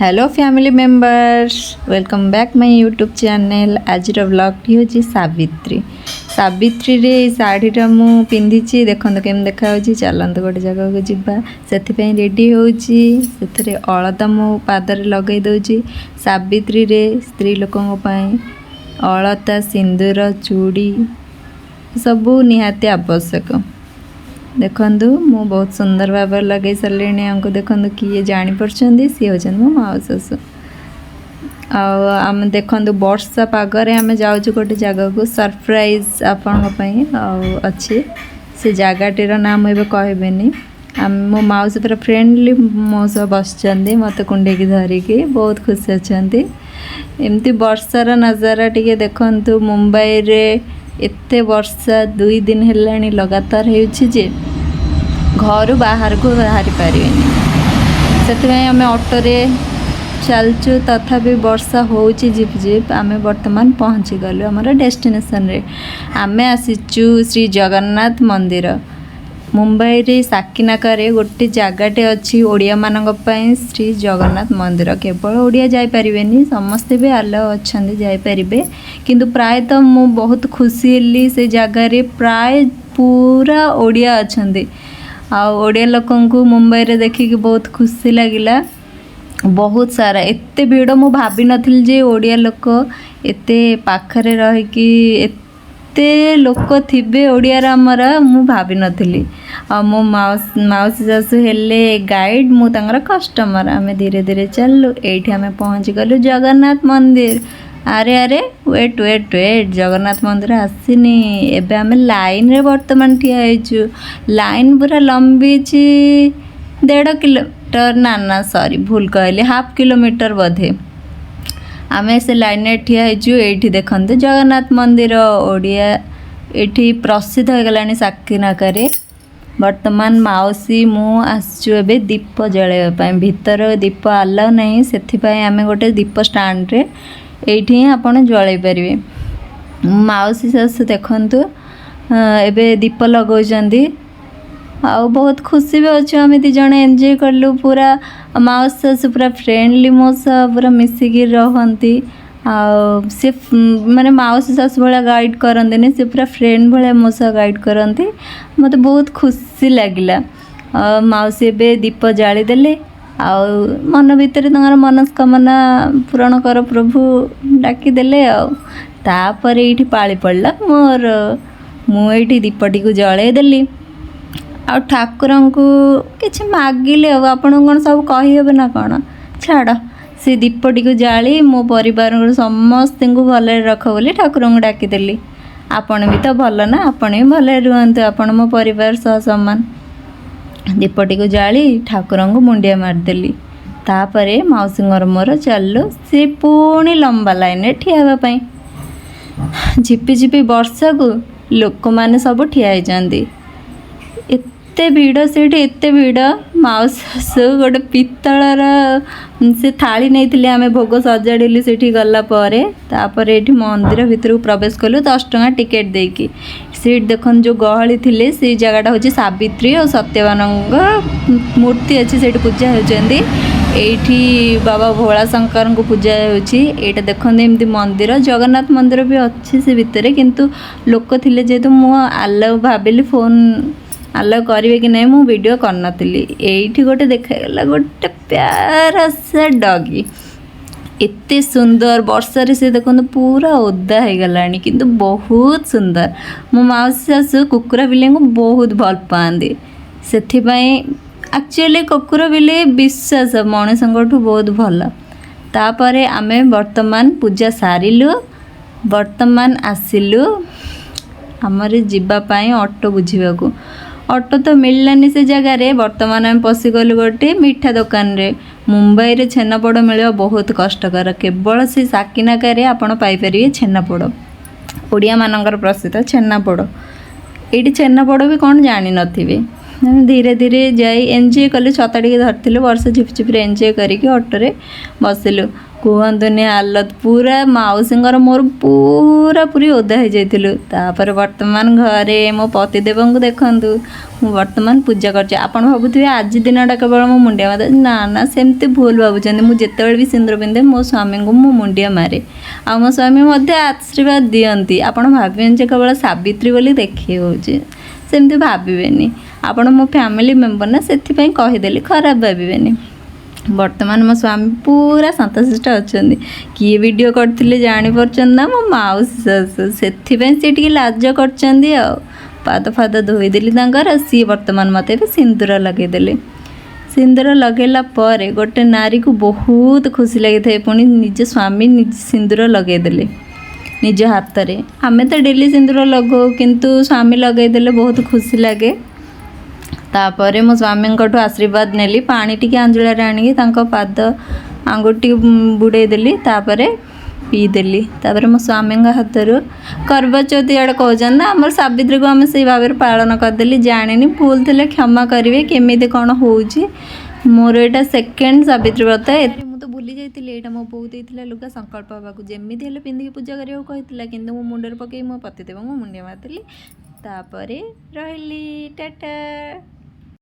Hello family members welcome back my YouTube channel. आज vlog T हूँ सावित्री। सावित्री रे शाढ़ीटा मु पिंधि देखो केम देखा चलत गोटे जगह को जीवा से रेडी होची अलता मो पादरे लगे दौची। सावित्री रे स्त्री लोकों अलता सिंदूर चूड़ी सबू निहाती आवश्यक। देखंतु मु बहुत सुंदर भाव लगे सारे हमको देखंतु किए जापर सी होती मो माउस ससु आम देखंतु वर्षा पागरे आम जाऊँ गोटे जगह को सरप्राइज आपण अच्छी से जगह नाम एवं कहबेनी। मो माउस पूरा फ्रेंडली मो सब बस मत कुंडे धरिकी बहुत खुशी अच्छा एमती वर्षार नजारा टी देखंतु। मुंबई रे एते वर्षा 2 दिन हेलानी लगातार होछि जे घर बाहर को बाहरी पारे से आम ऑटो रे चलचु तथापि वर्षा होछि झिप झिप। आम वर्तमान पहुँची गलु आमर डेस्टिनेशन रे। आम आसीचु श्री जगन्नाथ मंदिर। मुंबई रे साकिनाकारे गोटे जगटे अच्छी ओडिया मानक पई श्री जगन्नाथ मंदिर। केवल ओडिया जाई परिबेनी समस्ते भी आलो अच्छंदी जाई परिबे किंतु प्रायतः मु बहुत खुशी हेली से जगह रे प्राय पूरा ओडिया अच्छंदी। आ ओडिया लोकन को मुंबई रे देखिक बहुत खुशी लगिला। बहुत सारा एते भीड़ मु भाभी नथिल जे ओडिया लोक एते पाखरे रही कि एते लोक थिबे ओडिया आमर मु भाभी नथिली। आ मो माउसी सासु हेले गाइड मु तांगर कस्टमर। आमे धीरे धीरे चलु एठी आमे पहुँच गलु जगन्नाथ मंदिर। अरे अरे वेट वेट वेट जगन्नाथ मंदिर आसीनी एबे आमे लाइन रे वर्तमान ठिया हेचु। लाइन पूरा लंबी ची 1.5 किलोमीटर ना सॉरी भूल कहली 1/2 किलोमीटर बोधे। आमे से लाइन रे ठिया हेचु। एठी देखंते जगन्नाथ मंदिर ओडिया एठी प्रसिद्ध हो गलानी साकिनाकारे। वर्तमान माउसी मु आसचु एबे दीप जळेबा पय भीतर दीप आला नहीं सेथि पय आमे गोटे दीप स्टैंड रे एठी आपण जळै परिबे। माउसी सासु देखंतु एबे दीप लगौचंदी आ बहुत खुशी भी अच्छे। आम दी जने एंजॉय करलु पूरा। माउसी सासु पूरा फ्रेंडली मो पूरा मिसिकी रहंती। से माने माउसी सासु भाया गाइड करंती से पूरा फ्रेंड भाया मो सह गाइड करंती। मत बहुत खुशी लगिला। माउसी एबे दीप जाली देले आ मन भीतर तंगर मनस्कामना पूरण कर प्रभु डाकी देले। तापर एठी पाली पड़ला मोर मु एठी दीपटी को जळे देली आ ठाकुरन को किछि मागिले आपण कोन सब कहि हेबे ना कोन छाड़ से दीपटी को जाली मो परिवार समस्त को भले रख बोली ठाकुरन को डाकी देली। आपण भी तो भल ना आपण भी भले रुहंतु आपण मो परिवार सह समान। दीपटी को जाली ठाकुरन को मुंडिया मारदेली। तापरे माउसी मोर चलु से पुणी लंबा लाइन रे ठिया पई। झिपी झिपी वर्षा को लोक माने सब ठिया होइचंदी। एते भीड़ सेठी एते भीड़ माउसी गोटे पित्तलर से थाली नहीं आमे भोग सजाड़िलु सेठी गला परे। तापरे एठी मंदिर भितर को प्रवेश कलु 10 टଙ୍କା टिकेट देकी। सीट देखन जो गहली थिले से जगहटा होची सावित्री और सत्यवानंग मूर्ति अच्छी से पूजा होचंदी। एठी बाबा भोला शंकर को पूजा होची। एटा देखन एमती मंदिर जगन्नाथ मंदिर भी अच्छी से भितरे किंतु लोक थिले जेतु मु आलो भाबिली फोन आलो करिवे कि नहीं मु वीडियो करनतिली। एठी गोटे देखागला गोटे प्यारा सा डॉगी एते सुंदर वर्षा रे से देखो पूरा ओदा हो गलानी किंतु बहुत सुंदर। मो माउसी सासु कुकुरा बिले को बहुत भल पांदी सेथि पई एक्चुअली कुकुर बिले विश्वास मनुष्यठू बहुत भल। तापरे आमे वर्तमान पूजा सारिलु वर्तमान आसिलु हमरे जीवा पाई ऑटो बुझीबाकू। ऑटो तो मिललानी से जगह रे वर्तमान आम पशिगलु गोटे मिठा दुकान रे। मुंबई रे छेनापोड़ मिलवा बहुत कष्टकर केवल से साकिनाकारे आपण पाई परिबे छेनापोड़ ओडिया मानकर प्रसिद्ध छेनापोड़। एठी छेनापोड़ भी कौन जानी नथिबे धीरे धीरे जाई एंजॉय कलु छता टिके धरथिलु वर्ष झिपझिप एंजॉय करिक ऑटो रे बसिलु कहतुनि हालत पूरा मौसींगर मोर पूरा पूरी ओदा हो जाइलु तापर वर्तमान घरे मो पतिदेव को देखंतु मु वर्तमान पूजा करछे आपण भाबुथिबे आज दिनटा केवल मो मुंडिया मारे ना ना सेमती भूल भाबुचंदी मु जेतेबेले भी सिंदूर पिंधे मो स्वामी को मो मुंडिया मारे आ मो स्वामी मध्य आशीर्वाद दियंती आपण भाबिबेन जे केवल सावित्री बोली देखि होउचे सेमती भाबिबेनी आपण मो फैमिली मेंबर ना सेथिपई कहिदेली खराब भाबिबेनी वर्तमान मो स्वामी पूरा संतुष्ट अच्छा किए वीडियो करते जापर ना मो माउसी सासु से लाज कर पाद फाद धोईदेली सी वर्तमान मत सिंदूर लगेदेले सिंदूर लगेला पर गोटे नारी को बहुत खुशी लगी था पुणी निज स्वामी निज सिंदूर लगेदेले निज हाथ रे आमे तो डेली सिंदूर लगो किंतु स्वामी लगेदेले बहुत खुशी लगे तापर मो स्वामी आशीर्वाद नेली पानी टिके आंजुला आनिकी पाद आंगुठी बुड़ेदेली तापर पीदेली तापर मो स्वामी हाथ करवा चौथ इे कहन ना आम सावित्री को आम से भाव पालन करदेली जानी भूल थे क्षमा करेंगे केमी कौन हो मोर यहाँ सेकेंड सावित्री व्रत मुझे भूली जाइए यहाँ मो बो देता लुगा संकल्प हाँक जमी हेल्ले पिंधिकी पूजा करता कि मो मुंडर पकई मो पतिदेव मो मुंडिया मारती तापर रही टाटा।